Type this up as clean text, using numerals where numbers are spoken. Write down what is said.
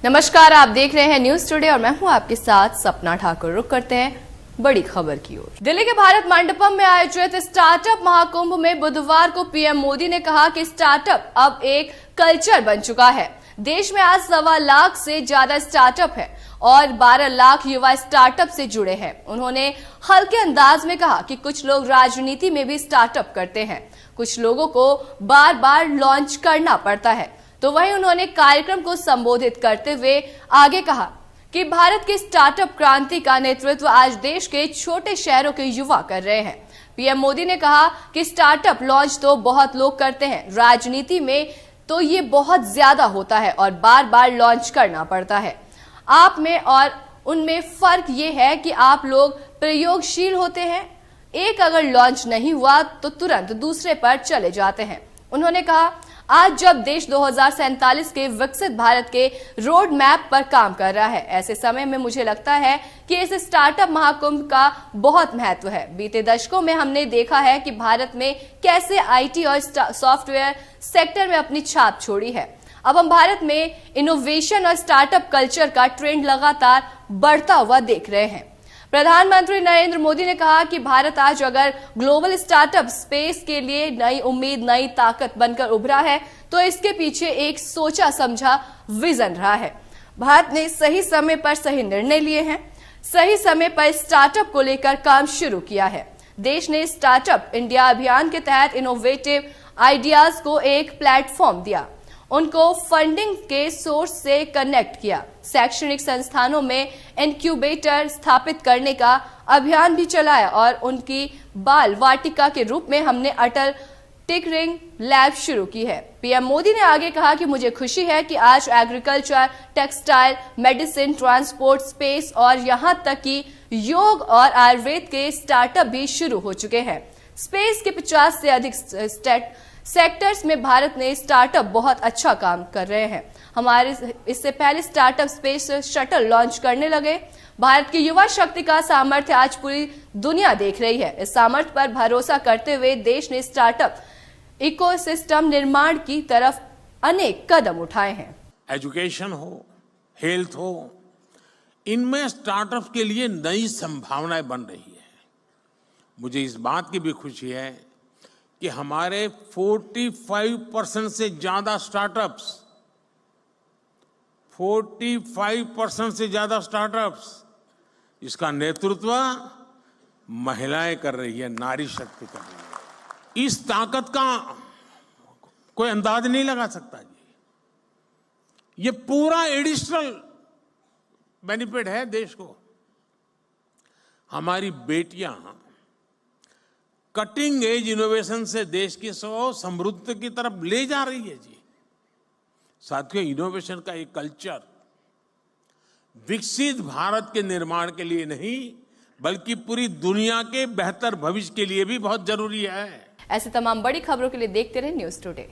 नमस्कार, आप देख रहे हैं न्यूज टुडे और मैं हूं आपके साथ सपना ठाकुर। रुक करते हैं बड़ी खबर की ओर। दिल्ली के भारत मंडपम में आयोजित स्टार्टअप महाकुंभ में बुधवार को पीएम मोदी ने कहा कि स्टार्टअप अब एक कल्चर बन चुका है। देश में आज 1.25 लाख से ज्यादा स्टार्टअप है और 12 लाख युवा स्टार्टअप से जुड़े हैं। उन्होंने हल्के अंदाज में कहा कि कुछ लोग राजनीति में भी स्टार्टअप करते हैं, कुछ लोगों को बार बार लॉन्च करना पड़ता है। तो वहीं उन्होंने कार्यक्रम को संबोधित करते हुए आगे कहा कि भारत की स्टार्टअप क्रांति का नेतृत्व आज देश के छोटे शहरों के युवा कर रहे हैं। पीएम मोदी ने कहा कि स्टार्टअप लॉन्च तो बहुत लोग करते हैं, राजनीति में तो ये बहुत ज्यादा होता है और बार बार लॉन्च करना पड़ता है। आप में और उनमें फर्क ये है कि आप लोग प्रयोगशील होते हैं। एक अगर लॉन्च नहीं हुआ तो तुरंत दूसरे पर चले जाते हैं। उन्होंने कहा, आज जब देश 2047 के विकसित भारत के रोड मैप पर काम कर रहा है, ऐसे समय में मुझे लगता है कि इस स्टार्टअप महाकुंभ का बहुत महत्व है। बीते दशकों में हमने देखा है कि भारत में कैसे आईटी और सॉफ्टवेयर सेक्टर में अपनी छाप छोड़ी है। अब हम भारत में इनोवेशन और स्टार्टअप कल्चर का ट्रेंड लगातार बढ़ता हुआ देख रहे हैं। प्रधानमंत्री नरेंद्र मोदी ने कहा कि भारत आज अगर ग्लोबल स्टार्टअप स्पेस के लिए नई उम्मीद, नई ताकत बनकर उभरा है तो इसके पीछे एक सोचा समझा विजन रहा है। भारत ने सही समय पर सही निर्णय लिए हैं, सही समय पर स्टार्टअप को लेकर काम शुरू किया है। देश ने स्टार्टअप इंडिया अभियान के तहत इनोवेटिव आइडियाज को एक प्लेटफॉर्म दिया, उनको फंडिंग के सोर्स से कनेक्ट किया। शैक्षणिक संस्थानों में इनक्यूबेटर स्थापित करने का अभियान भी चलाया और उनकी बाल वाटिका के रूप में हमने अटल टिंकरिंग लैब शुरू की है। पीएम मोदी ने आगे कहा कि मुझे खुशी है कि आज agriculture, textile, medicine, transport, space और यहां तक कि योग और आयुर्वेद के स्टार्टअप भी शुरू हो चुके हैं। स्पेस के 50 से अधिक सेक्टर्स में भारत ने स्टार्टअप बहुत अच्छा काम कर रहे हैं। हमारे इससे पहले स्टार्टअप स्पेस शटल लॉन्च करने लगे। भारत की युवा शक्ति का सामर्थ्य आज पूरी दुनिया देख रही है। इस सामर्थ्य पर भरोसा करते हुए देश ने स्टार्टअप इकोसिस्टम निर्माण की तरफ अनेक कदम उठाए हैं। एजुकेशन हो, हेल्थ हो, इनमें स्टार्टअप के लिए नई संभावनाएं बन रही है। मुझे इस बात की भी खुशी है कि हमारे 45% से ज्यादा स्टार्टअप्स 45% से ज्यादा स्टार्टअप्स इसका नेतृत्व महिलाएं कर रही है, नारी शक्ति कर रही है। इस ताकत का कोई अंदाज नहीं लगा सकता जी। ये पूरा एडिशनल बेनिफिट है देश को। हमारी बेटियां कटिंग एज इनोवेशन से देश की समृद्धि की तरफ ले जा रही है जी। साथियों, इनोवेशन का एक कल्चर विकसित भारत के निर्माण के लिए नहीं बल्कि पूरी दुनिया के बेहतर भविष्य के लिए भी बहुत जरूरी है। ऐसे तमाम बड़ी खबरों के लिए देखते रहे न्यूज टुडे।